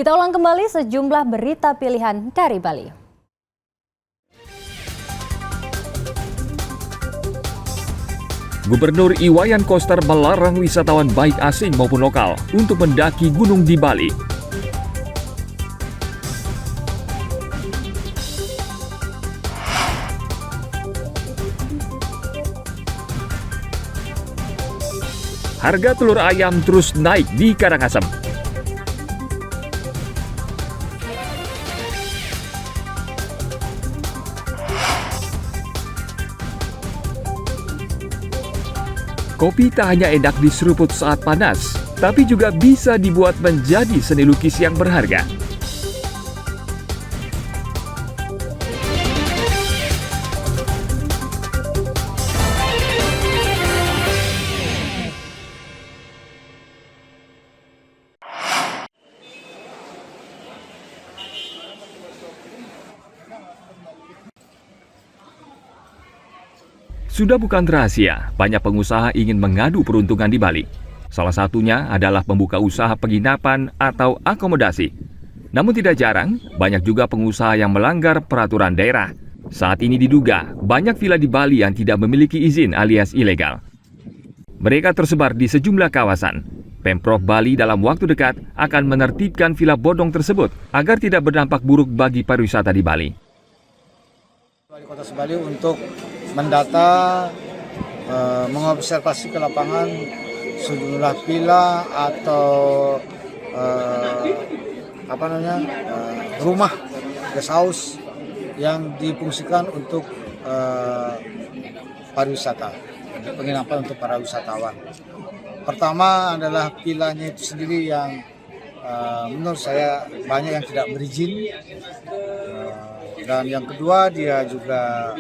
Kita ulang kembali sejumlah berita pilihan dari Bali. Gubernur Iwayan Koster melarang wisatawan baik asing maupun lokal untuk mendaki gunung di Bali. Harga telur ayam terus naik di Karangasem. Kopi tak hanya enak diseruput saat panas, tapi juga bisa dibuat menjadi seni lukis yang berharga. Sudah bukan rahasia, banyak pengusaha ingin mengadu peruntungan di Bali. Salah satunya adalah membuka usaha penginapan atau akomodasi. Namun tidak jarang, banyak juga pengusaha yang melanggar peraturan daerah. Saat ini diduga, banyak villa di Bali yang tidak memiliki izin alias ilegal. Mereka tersebar di sejumlah kawasan. Pemprov Bali dalam waktu dekat akan menertibkan villa bodong tersebut agar tidak berdampak buruk bagi pariwisata di Bali. Wali Kota Sebali untuk mendata, mengobservasi ke lapangan sejumlah villa atau rumah guest house yang difungsikan untuk pariwisata, penginapan untuk para wisatawan. Pertama adalah villanya itu sendiri yang menurut saya banyak yang tidak berizin. Dan yang kedua, dia juga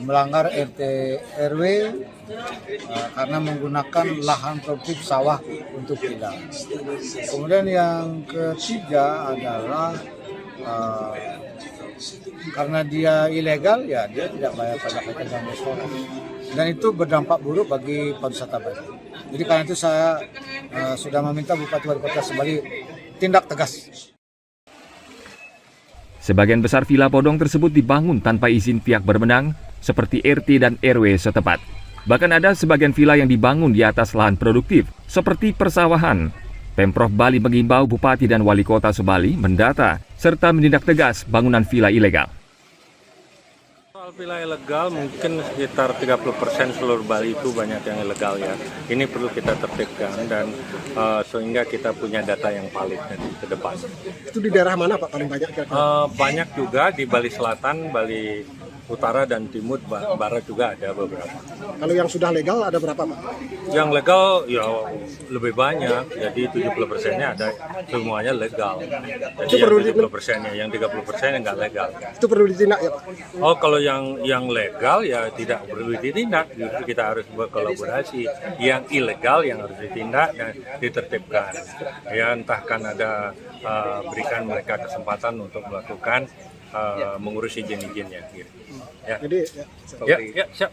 melanggar RT RW karena menggunakan lahan produktif sawah untuk villa. Kemudian yang ketiga adalah karena dia ilegal, ya dia tidak bayar pajak hotel dan restoran. Dan itu berdampak buruk bagi pariwisata Bali. Jadi karena itu saya sudah meminta Bupati Wali Kota Sebali tindak tegas. Sebagian besar villa bodong tersebut dibangun tanpa izin pihak berwenang seperti RT dan RW setempat. Bahkan ada sebagian villa yang dibangun di atas lahan produktif seperti persawahan. Pemprov Bali mengimbau Bupati dan Wali Kota Sebali mendata serta menindak tegas bangunan villa ilegal. Soal villa ilegal mungkin sekitar 30% seluruh Bali itu banyak yang ilegal ya. Ini perlu kita tertibkan dan sehingga kita punya data yang valid ke depan. Itu di daerah mana Pak paling banyak? Banyak juga di Bali Selatan, Bali Utara dan Timur, Barat juga ada beberapa. Kalau yang sudah legal ada berapa Pak? Yang legal ya lebih banyak, jadi 70%-nya ada semuanya legal. Jadi Itu perlu 70%-nya, yang 30%-nya nggak legal. Itu perlu ditindak ya Pak? Oh, kalau yang legal ya tidak perlu ditindak, justru kita harus berkolaborasi. Yang ilegal yang harus ditindak dan ditertibkan. Ya entah kan ada berikan mereka kesempatan untuk melakukan mengurus izin-izinnya. Gitu. Ya. Jadi Ya, siap.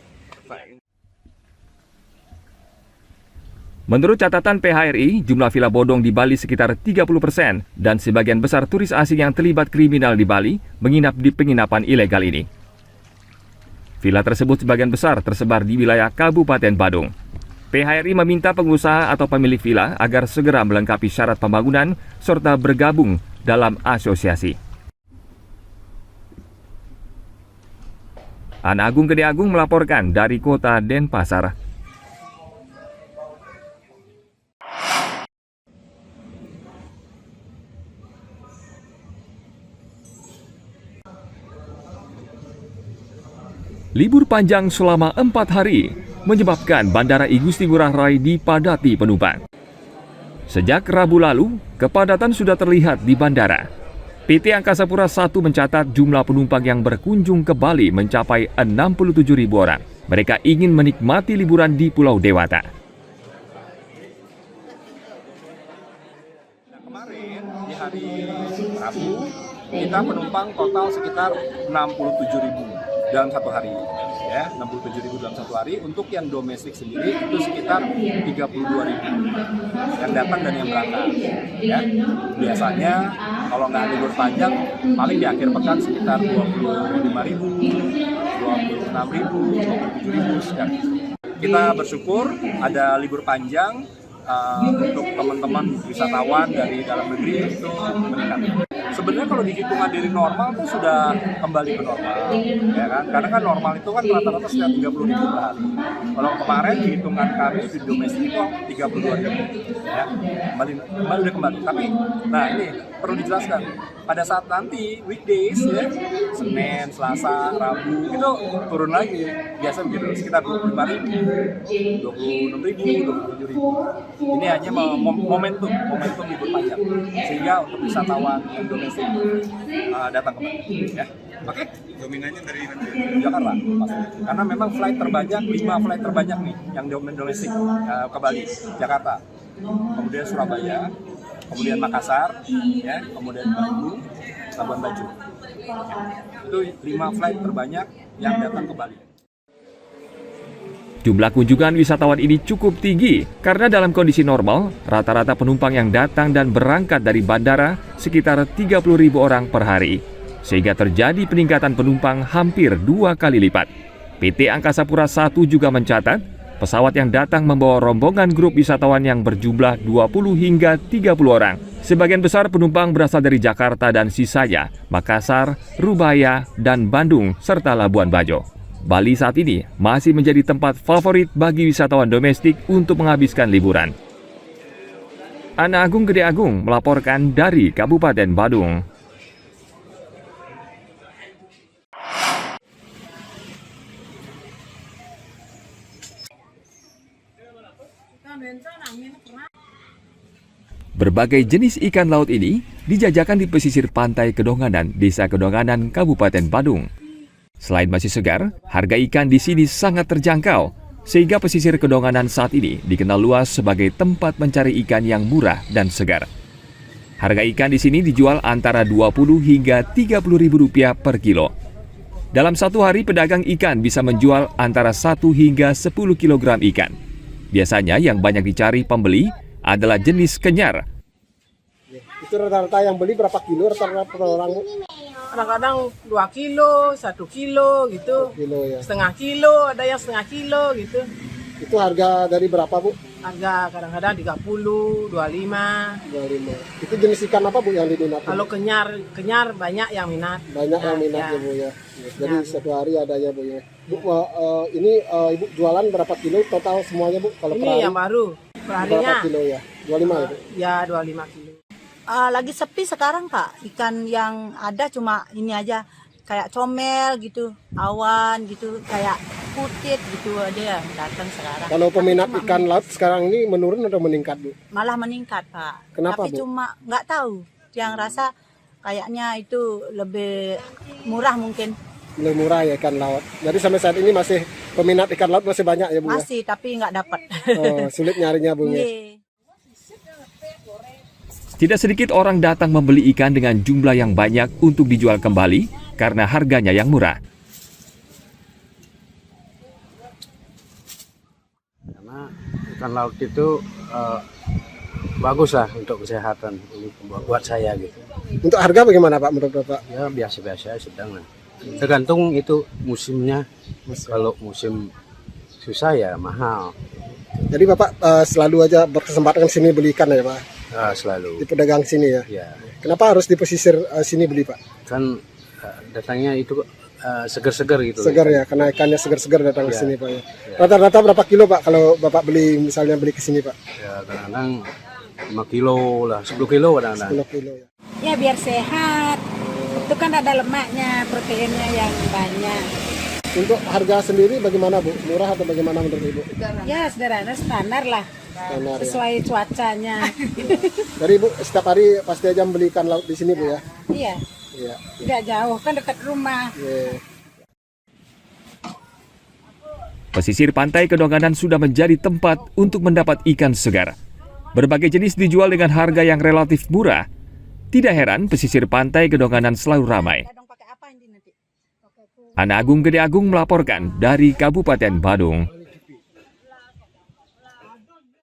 Menurut catatan PHRI, jumlah villa bodong di Bali sekitar 30% dan sebagian besar turis asing yang terlibat kriminal di Bali menginap di penginapan ilegal ini. Villa tersebut sebagian besar tersebar di wilayah Kabupaten Badung. PHRI meminta pengusaha atau pemilik villa agar segera melengkapi syarat pembangunan serta bergabung dalam asosiasi. Ana Agung Gede Agung melaporkan dari Kota Denpasar. Libur panjang selama 4 hari menyebabkan Bandara I Gusti Ngurah Rai dipadati penumpang. Sejak Rabu lalu, kepadatan sudah terlihat di bandara. PT Angkasa Pura I mencatat jumlah penumpang yang berkunjung ke Bali mencapai 67.000 orang. Mereka ingin menikmati liburan di Pulau Dewata. Kemarin di hari Rabu kita penumpang total sekitar 67.000. dalam satu hari, ya 67.000 dalam satu hari. Untuk yang domestik sendiri itu sekitar 32.000 yang datang dan yang berangkat. Ya, biasanya kalau nggak libur panjang, paling di akhir pekan sekitar 25.000, 26.000, 27.000 sekian. Kita bersyukur ada libur panjang. Untuk teman-teman wisatawan dari dalam negeri itu meningkat. Sebenarnya kalau dihitungan dari normal itu sudah kembali ke normal, ya kan? Karena kan normal itu kan rata-rata sekitar 30.000 per hari. Kalau kemarin hitungan kami di domestik itu 32.000, ya, kembali udah kembali. Tapi, nah ini perlu dijelaskan. Pada saat nanti weekdays, ya, Senin, Selasa, Rabu itu turun lagi, biasa begitu sekitar 25.000, 26.000, 27.000. Ini hanya momentum libur panjang, sehingga untuk wisatawan yang domestik datang kembali. Ya. Oke? Dominannya dari mana? Jakarta, pasti. Karena memang flight terbanyak, 5 flight terbanyak nih yang domestik ke Bali, Jakarta, kemudian Surabaya, kemudian Makassar, ya, kemudian Bandung, Labuan Bajo. Itu 5 flight terbanyak yang datang ke Bali. Jumlah kunjungan wisatawan ini cukup tinggi karena dalam kondisi normal, rata-rata penumpang yang datang dan berangkat dari bandara sekitar 30.000 orang per hari. Sehingga terjadi peningkatan penumpang hampir 2 kali lipat. PT Angkasa Pura I juga mencatat, pesawat yang datang membawa rombongan grup wisatawan yang berjumlah 20 hingga 30 orang. Sebagian besar penumpang berasal dari Jakarta dan sisanya, Makassar, Rubaya, dan Bandung, serta Labuan Bajo. Bali saat ini masih menjadi tempat favorit bagi wisatawan domestik untuk menghabiskan liburan. Ana Agung Gede Agung melaporkan dari Kabupaten Badung. Berbagai jenis ikan laut ini dijajakan di pesisir pantai Kedonganan, Desa Kedonganan, Kabupaten Badung. Selain masih segar, harga ikan di sini sangat terjangkau, sehingga pesisir Kedonganan saat ini dikenal luas sebagai tempat mencari ikan yang murah dan segar. Harga ikan di sini dijual antara 20 hingga 30 ribu rupiah per kilo. Dalam satu hari, pedagang ikan bisa menjual antara 1 hingga 10 kilogram ikan. Biasanya yang banyak dicari pembeli adalah jenis kenyar. Itu rata-rata yang beli berapa kilo rata-rata per orang, Bu? Kadang-kadang 2 kilo, 1 kilo gitu, 1 kilo ya. setengah kilo, ada yang setengah kilo gitu. Itu harga dari berapa, Bu? Harga kadang-kadang 30, 25. 25. Itu jenis ikan apa, Bu, yang diminati? Kalau kenyar banyak yang minat. Banyak yang minat ya, Bu ya. Jadi satu hari ada ya, Bu ya. Bu, ini Ibu jualan berapa kilo total semuanya, Bu? Kalau Ini yang baru, perharinya. Berapa kilo ya? 25 ya, Bu? Ya 25 kilo. Lagi sepi sekarang, Pak. Ikan yang ada cuma ini aja, kayak comel gitu, awan gitu, kayak kutit gitu aja yang datang sekarang. Kalau peminat ikan laut sekarang ini menurun atau meningkat, Bu? Malah meningkat, Pak. Kenapa, Tapi Bu? cuma nggak tahu. Yang rasa kayaknya itu lebih murah mungkin. Lebih murah ya ikan laut. Jadi sampai saat ini masih peminat ikan laut masih banyak ya, Bu? Masih, tapi nggak dapat. Oh, sulit nyarinya, Bu ya. Iya. Tidak sedikit orang datang membeli ikan dengan jumlah yang banyak untuk dijual kembali karena harganya yang murah. Karena ikan laut itu bagus lah untuk kesehatan buat saya gitu. Untuk harga bagaimana, Pak, menurut Bapak? Ya biasa-biasa sedang lah. Tergantung itu musimnya. Kalau musim susah ya mahal. Jadi Bapak selalu aja berkesempatan ke sini beli ikan ya, Pak? Selalu. Di pedagang sini ya? Ya. Kenapa harus di pesisir sini beli, Pak? Kan datangnya itu segar-segar gitu. Segar ya, karena ikannya segar-segar datang ke Ya. sini, Pak ya. Rata-rata berapa kilo, Pak, kalau Bapak beli misalnya beli ke sini, Pak? Ya kadang-kadang 5 kilo lah, 10 kilo kadang-kadang. 10 kilo ya. Ya biar sehat. Itu kan ada lemaknya, proteinnya yang banyak. Untuk harga sendiri bagaimana, Bu? Murah atau bagaimana menurut Ibu? Ya sederhana standar lah. Standar, ya. Sesuai cuacanya. Jadi Ibu setiap hari pasti aja beli ikan laut di sini, Bu ya? Iya. Iya. Tidak jauh kan dekat rumah. Iya. Pesisir pantai Kedonganan sudah menjadi tempat untuk mendapat ikan segar. Berbagai jenis dijual dengan harga yang relatif murah. Tidak heran pesisir pantai Kedonganan selalu ramai. Ana Agung Gede Agung melaporkan dari Kabupaten Badung.